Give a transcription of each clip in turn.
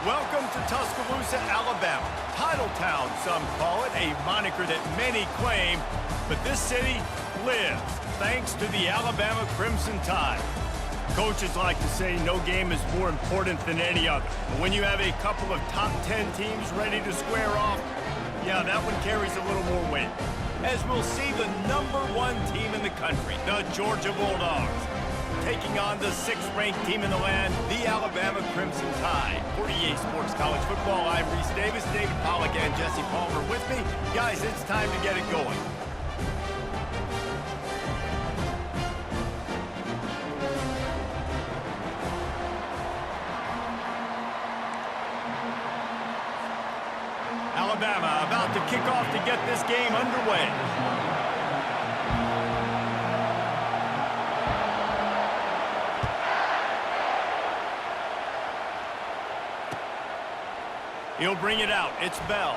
Welcome to Tuscaloosa, Alabama. Titletown, some call it, a moniker that many claim, but this city lives thanks to the Alabama Crimson Tide. Coaches like to say no game is more important than any other. But when you have a couple of top 10 teams ready to square off, yeah, that one carries a little more weight. As we'll see the #1 team in the country, the Georgia Bulldogs, taking on the 6th-ranked team in the land, the Alabama Crimson Tide. For EA Sports College Football, I'm Reese Davis, David Pollack, and Jesse Palmer with me. Guys, it's time to get it going. Alabama about to kick off to get this game underway. He'll bring it out. It's Bell.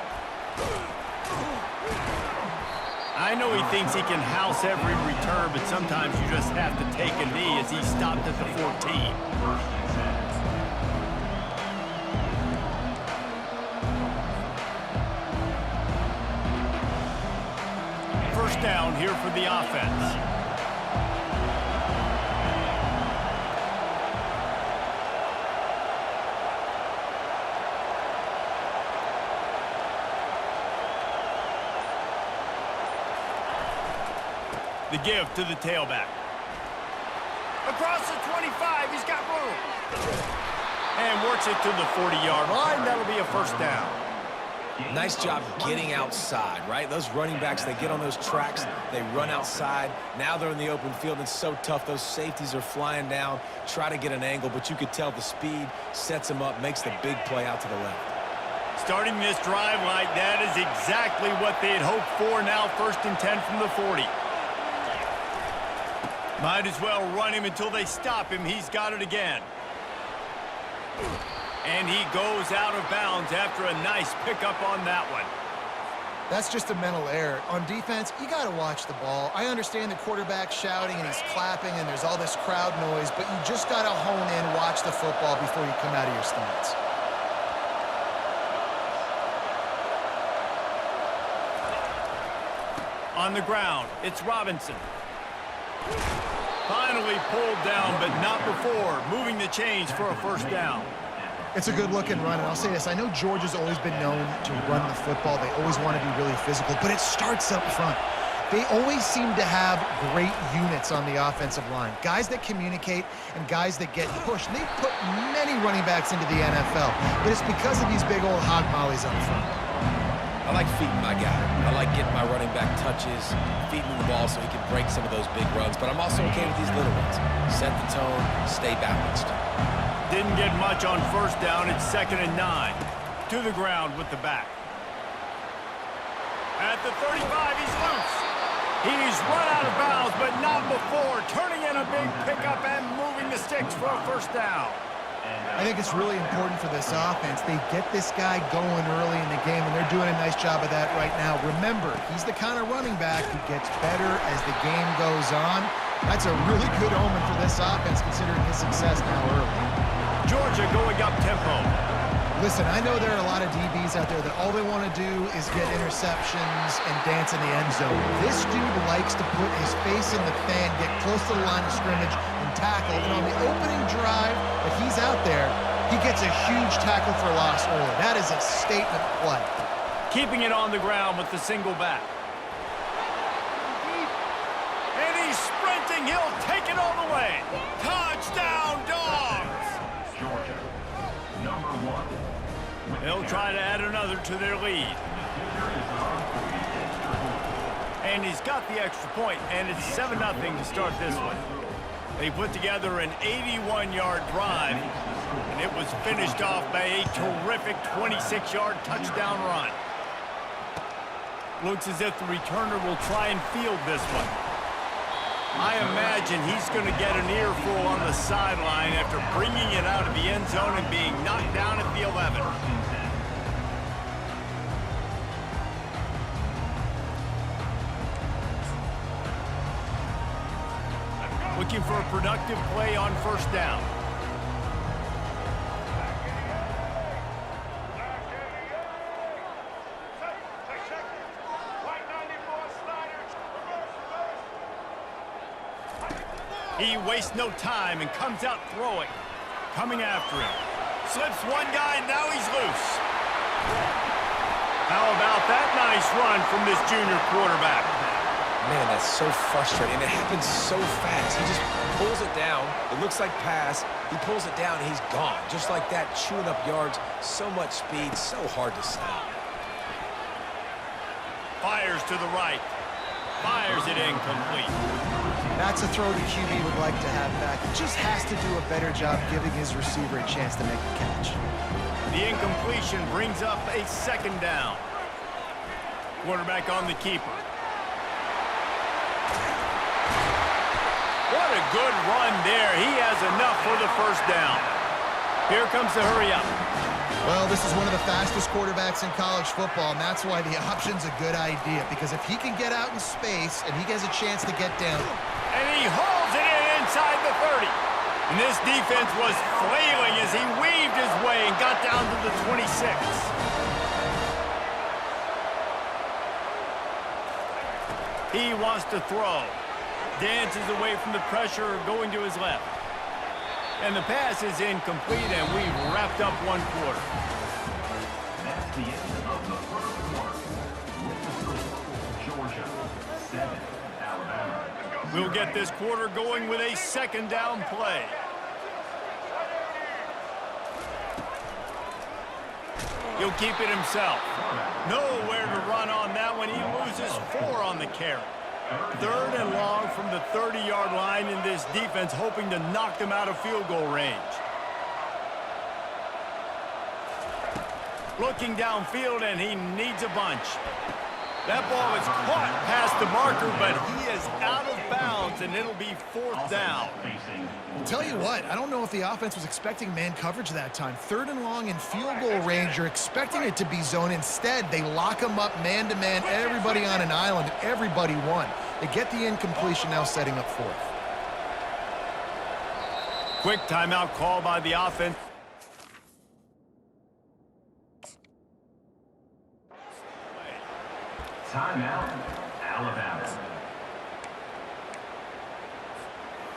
I know he thinks he can house every return, but sometimes you just have to take a knee as he stopped at the 14. First down here for the offense. The give to the tailback. Across the 25, he's got room. And works it to the 40-yard line. That'll be a first down. Nice job getting outside, right? Those running backs, they get on those tracks, they run outside. Now they're in the open field. It's so tough. Those safeties are flying down, try to get an angle, but you could tell the speed sets them up, makes the big play out to the left. Starting this drive like that is exactly what they had hoped for. Now 1st and 10 from the 40. Might as well run him until they stop him. He's got it again. And he goes out of bounds after a nice pickup on that one. That's just a mental error. On defense, you got to watch the ball. I understand the quarterback shouting and he's clapping and there's all this crowd noise, but you just got to hone in, watch the football before you come out of your stance. On the ground, it's Robinson. Finally pulled down, but not before moving the chains for a first down. It's a good-looking run, and I'll say this. I know Georgia's always been known to run the football. They always want to be really physical, but it starts up front. They always seem to have great units on the offensive line, guys that communicate and guys that get pushed. And they've put many running backs into the NFL, but it's because of these big old hog mollies up front. I like feeding my guy. I like getting my running back touches, feeding him the ball so he can break some of those big runs, but I'm also okay with these little ones. Set the tone, stay balanced. Didn't get much on first down. It's 2nd and 9. To the ground with the back. At the 35, he's loose. He's run out of bounds, but not before. Turning in a big pickup and moving the sticks for a first down. I think it's really important for this offense. They get this guy going early in the game, and they're doing a nice job of that right now. Remember, he's the kind of running back who gets better as the game goes on. That's a really good omen for this offense, considering his success now early. Georgia going up tempo. Listen, I know there are a lot of DBs out there that all they want to do is get interceptions and dance in the end zone. This dude likes to put his face in the fan, get close to the line of scrimmage, and tackle. And on the opening drive that he's out there, he gets a huge tackle for loss early. That is a statement play. Keeping it on the ground with the single back. And he's sprinting. He'll take it all the way. Touchdown, Dogs! Georgia, #1. They'll try to add another to their lead. And he's got the extra point, and it's 7-0 to start this one. They put together an 81-yard drive, and it was finished off by a terrific 26-yard touchdown run. Looks as if the returner will try and field this one. I imagine he's going to get an earful on the sideline after bringing it out of the end zone and being knocked down at the 11. Looking for a productive play on first down. He wastes no time and comes out throwing. Coming after him. Slips one guy, and now he's loose. How about that nice run from this junior quarterback? Man, that's so frustrating. It happens so fast. He just pulls it down. It looks like pass. He pulls it down, and he's gone. Just like that, chewing up yards. So much speed, so hard to stop. Fires to the right. Fires it incomplete. That's a throw the QB would like to have back. He just has to do a better job giving his receiver a chance to make the catch. The incompletion brings up a second down. Quarterback on the keeper. What a good run there. He has enough for the first down. Here comes the hurry up. Well, this is one of the fastest quarterbacks in college football, and that's why the option's a good idea, because if he can get out in space and he gets a chance to get down. And he hauls it in inside the 30. And this defense was flailing as he weaved his way and got down to the 26. He wants to throw. Dances away from the pressure, going to his left. And the pass is incomplete, and we've wrapped up one quarter. That's the end of the first quarter. With the score, Georgia 7, Alabama. We'll get this quarter going with a second down play. He'll keep it himself. Nowhere to run on that one. He loses 4 on the carry. Third and long from the 30-yard line, in this defense hoping to knock them out of field goal range. Looking downfield, and he needs a bunch. That ball is caught past the marker, but he is out of bounds, and it'll be 4th down. I'll tell you what, I don't know if the offense was expecting man coverage that time. Third and long in field goal range, you're expecting it to be zone. Instead, they lock him up man-to-man, everybody on an island, everybody won. They get the incompletion, now setting up 4th. Quick timeout call by the offense. Timeout, Alabama.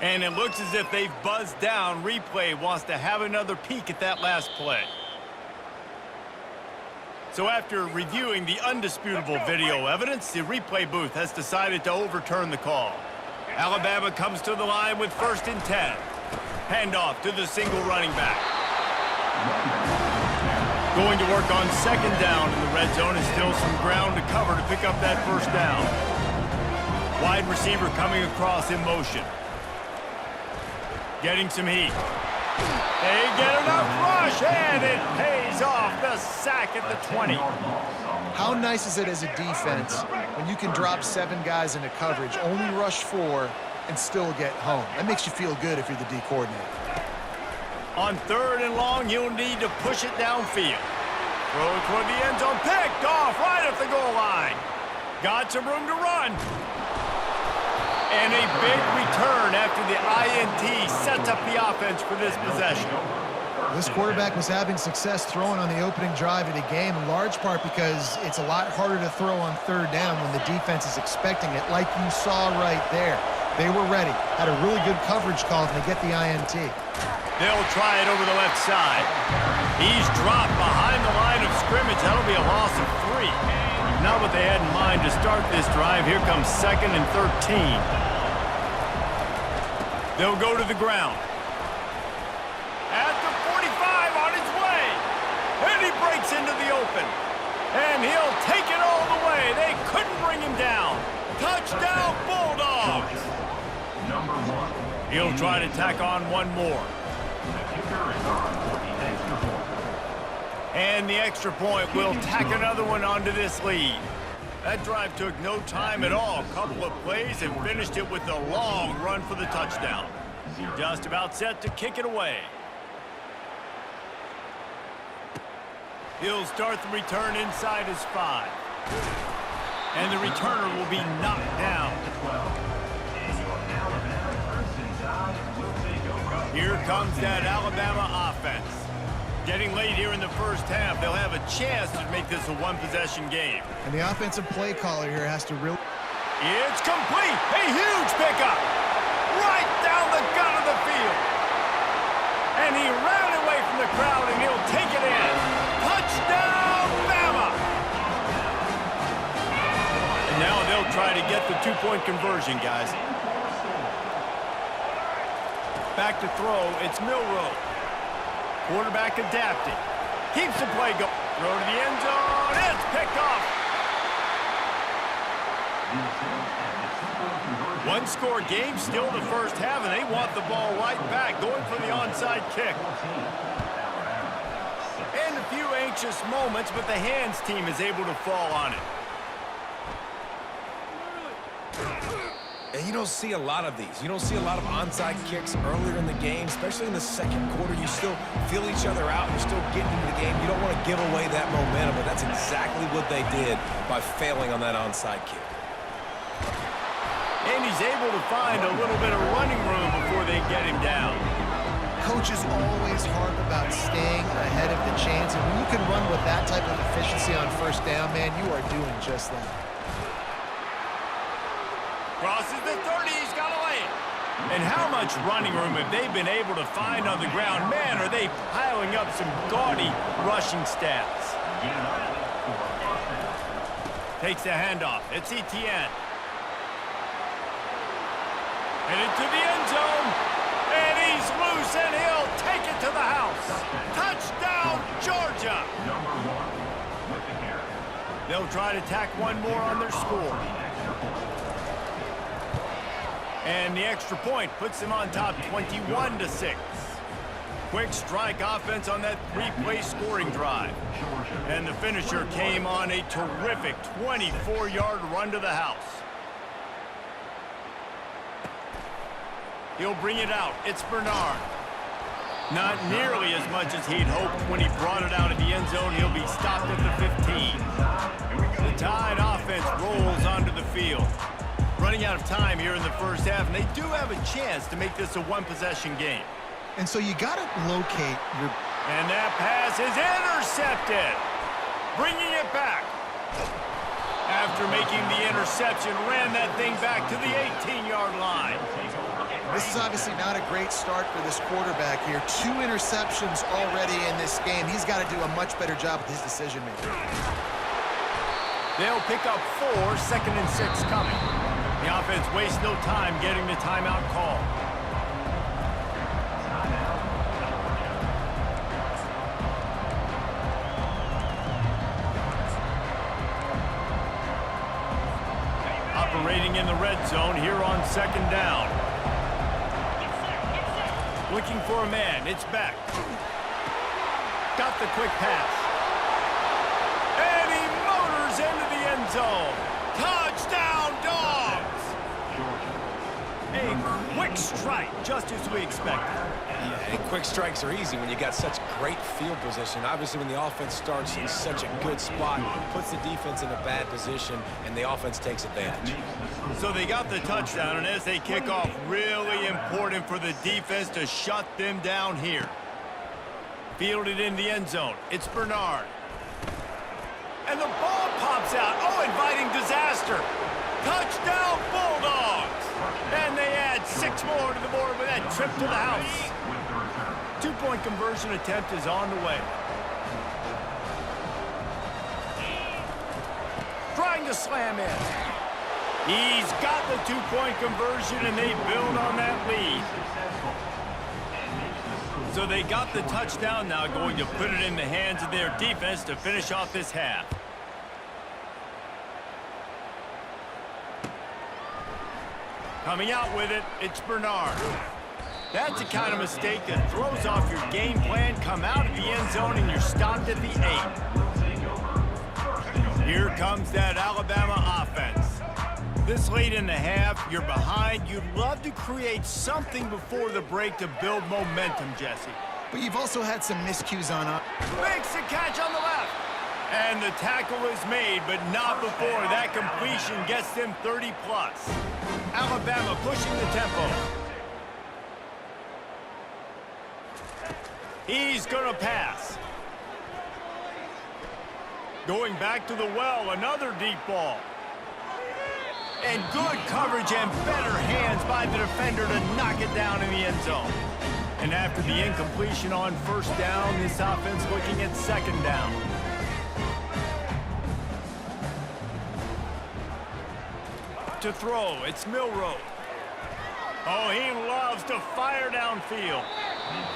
And it looks as if they've buzzed down. Replay wants to have another peek at that last play. So after reviewing the undisputable video evidence, the replay booth has decided to overturn the call. Alabama comes to the line with 1st and 10. Handoff to the single running back. Going to work on second down in the red zone, and still some ground to cover to pick up that first down. Wide receiver coming across in motion. Getting some heat. They get enough rush, and it pays off. The sack at the 20. How nice is it as a defense when you can drop 7 guys into coverage, only rush 4, and still get home? That makes you feel good if you're the D coordinator. On 3rd and long, you'll need to push it downfield. Throw it toward the end zone. Picked off right at the goal line. Got some room to run. And a big return after the INT sets up the offense for this possession. This quarterback was having success throwing on the opening drive of the game, in large part because it's a lot harder to throw on 3rd down when the defense is expecting it, like you saw right there. They were ready, had a really good coverage call, and they get the INT. They'll try it over the left side. He's dropped behind the line of scrimmage. That'll be a loss of 3. Not what they had in mind to start this drive. Here comes 2nd and 13. They'll go to the ground. At the 45 on his way. And he breaks into the open. And he'll take it all the way. They couldn't bring him down. Touchdown, Bulldogs. Number 1. He'll try to tack on one more. The kicker is on for the extra point. And the extra point will tack another one onto this lead. That drive took no time at all. A couple of plays and finished it with a long run for the touchdown. Just about set to kick it away. He'll start the return inside his 5. And the returner will be knocked down. Here comes that Alabama offense. Getting late here in the first half, they'll have a chance to make this a one-possession game. And the offensive play caller here has to really... It's complete. A huge pickup. Right down the the gut of the field. And he ran away from the crowd, and he'll take it in. Touchdown, Bama! And now they'll try to get the two-point conversion, guys. Back to throw, it's Milroe. Quarterback adapting. Keeps the play going. Throw to the end zone. It's picked off. One-score game, still the first half, and they want the ball right back, going for the onside kick. And a few anxious moments, but the hands team is able to fall on it. And you don't see a lot of these. You don't see a lot of onside kicks earlier in the game, especially in the second quarter. You still feel each other out. You're still getting into the game. You don't want to give away that momentum, but that's exactly what they did by failing on that onside kick. And he's able to find a little bit of running room before they get him down. Coaches always harp about staying ahead of the chains, and when you can run with that type of efficiency on first down, man, you are doing just that. Crosses the 30, he's got to lay it. And how much running room have they been able to find on the ground? Man, are they piling up some gaudy rushing stats. Takes the handoff. It's Etienne. And into the end zone. And he's loose, and he'll take it to the house. Touchdown, Georgia. They'll try to tack one more on their score. And the extra point puts them on top 21-6. Quick strike offense on that three-play scoring drive. And the finisher came on a terrific 24-yard run to the house. He'll bring it out. It's Bernard. Not nearly as much as he'd hoped when he brought it out of the end zone. He'll be stopped at the 15. The Tide offense rolls onto the field. Running out of time here in the first half, and they do have a chance to make this a one-possession game. And so you got to locate your... And that pass is intercepted. Bringing it back. After making the interception, ran that thing back to the 18-yard line. This is obviously not a great start for this quarterback here. 2 interceptions already in this game. He's got to do a much better job with his decision-making. They'll pick up 4, 2nd and 6 coming. The offense wastes no time getting the timeout call. Operating in the red zone here on 2nd down. Looking for a man. It's back. Got the quick pass. And he motors into the end zone. Touchdown, Dogs! A quick strike, just as we expected. Yeah, and quick strikes are easy when you got such great field position. Obviously, when the offense starts in such a good spot, puts the defense in a bad position, and the offense takes advantage. So they got the touchdown, and as they kick off, really important for the defense to shut them down here. Fielded in the end zone. It's Bernard. And the ball pops out. Oh, inviting disaster. Touchdown, Bulldogs. And they add 6 more to the board with that trip to the house. 2-point conversion attempt is on the way. Trying to slam in. He's got the 2-point conversion, and they build on that lead. So they got the touchdown, now going to put it in the hands of their defense to finish off this half. Coming out with it, it's Bernard. That's the kind of mistake that throws off your game plan. Come out of the end zone and you're stopped at the 8. Here comes that Alabama offense. This late in the half, you're behind. You'd love to create something before the break to build momentum, Jesse. But you've also had some miscues on up. Makes the catch on the left. And the tackle is made, but not before that completion gets them 30+. Alabama pushing the tempo. He's gonna pass. Going back to the well, another deep ball. And good coverage and better hands by the defender to knock it down in the end zone. And after the incompletion on first down, this offense looking at second down. To throw, it's Milroe. Oh, he loves to fire downfield.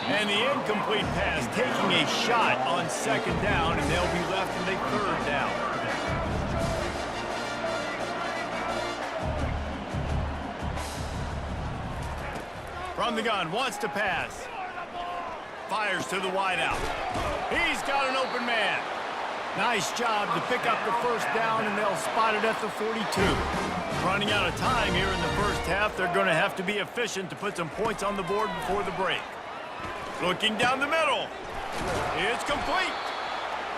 And the incomplete pass taking a shot on second down, and they'll be left in a third down. From the gun, wants to pass. Fires to the wideout. He's got an open man. Nice job to pick up the first down, and they'll spot it at the 42. Running out of time here in the first half, they're going to have to be efficient to put some points on the board before the break. Looking down the middle. It's complete.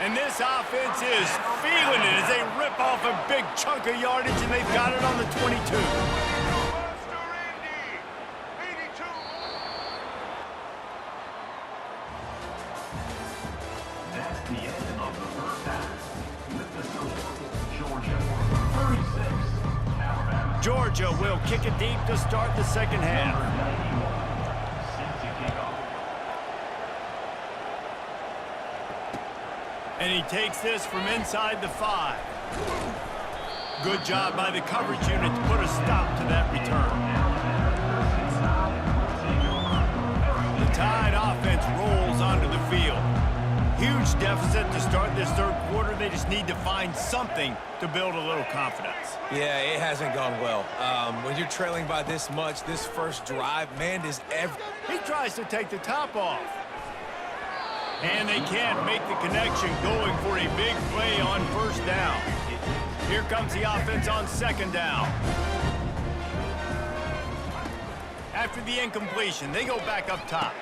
And this offense is feeling it as they rip off a big chunk of yardage, and they've got it on the 22. That's the end of the first half. With the score, Georgia 36, Alabama. Georgia will kick it deep to start the second half. Set to kick off. And he takes this from inside the 5. Good job by the coverage unit to put a stop to that return. The Tide offense rolls onto the field. Huge deficit to start this third quarter. They just need to find something to build a little confidence. Yeah, it hasn't gone well. When you're trailing by this much, this first drive, man, does He tries to take the top off. And they can't make the connection, going for a big play on first down. Here comes the offense on second down. After the incompletion, they go back up top.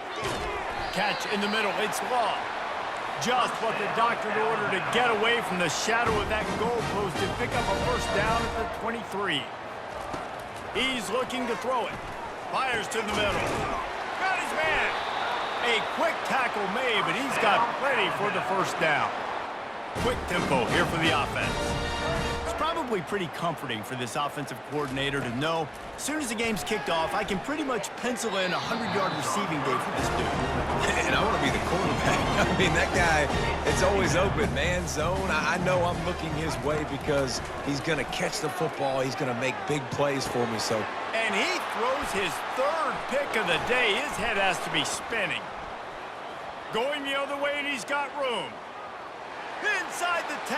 Catch in the middle, it's Law. Just what the doctor ordered to get away from the shadow of that goalpost and pick up a first down at the 23. He's looking to throw it. Fires to the middle. Got his man. A quick tackle made, but he's got plenty for the first down. Quick tempo here for the offense. It's probably pretty comforting for this offensive coordinator to know as soon as the game's kicked off, I can pretty much pencil in a 100-yard receiving day for this dude. And I want to be the quarterback. I mean, that guy, it's always open, man, zone. I know I'm looking his way because he's going to catch the football. He's going to make big plays for me, so. And he throws his third pick of the day. His head has to be spinning. Going the other way, and he's got room. Inside the 10.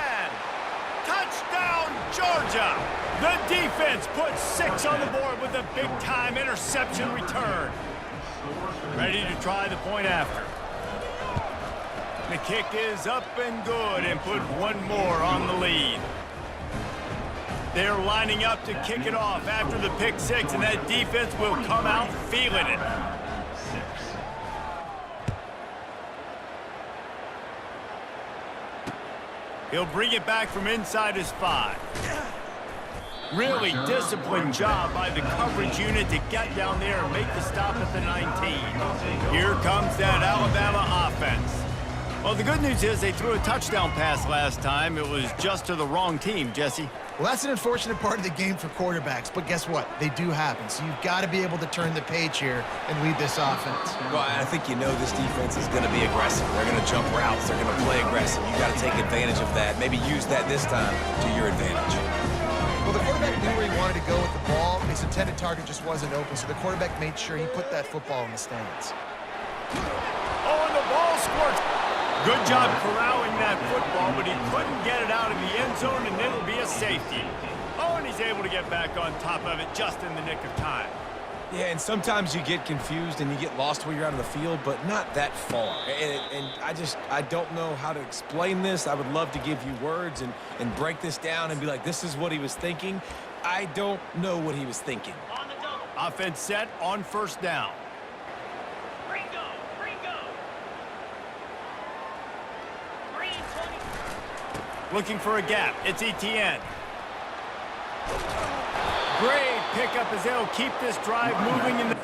Touchdown, Georgia! The defense puts 6 on the board with a big-time interception return. Ready to try the point after. The kick is up and good, and put one more on the lead. They're lining up to kick it off after the pick 6, and that defense will come out feeling it. He'll bring it back from inside his 5. Really disciplined job by the coverage unit to get down there and make the stop at the 19. Here comes that Alabama offense. Well, the good news is they threw a touchdown pass last time. It was just to the wrong team, Jesse. Well, that's an unfortunate part of the game for quarterbacks, but guess what? They do happen. So you've got to be able to turn the page here and lead this offense. Well, I think you know this defense is going to be aggressive. They're going to jump routes. They're going to play aggressive. You got to take advantage of that. Maybe use that this time to your advantage. Well, the quarterback knew where he wanted to go with the ball. His intended target just wasn't open, so the quarterback made sure he put that football in the stands. Oh, and the ball squirts. Good job corralling that football, but he couldn't get it out of the end zone, and it'll be a safety. Oh, and he's able to get back on top of it just in the nick of time. Yeah, and sometimes you get confused and you get lost where you're out of the field, but not that far. And I don't know how to explain this. I would love to give you words and break this down and be like, this is what he was thinking. I don't know what he was thinking. Offense set on first down. Looking for a gap. It's Etienne. Great pickup as they'll keep this drive moving in the...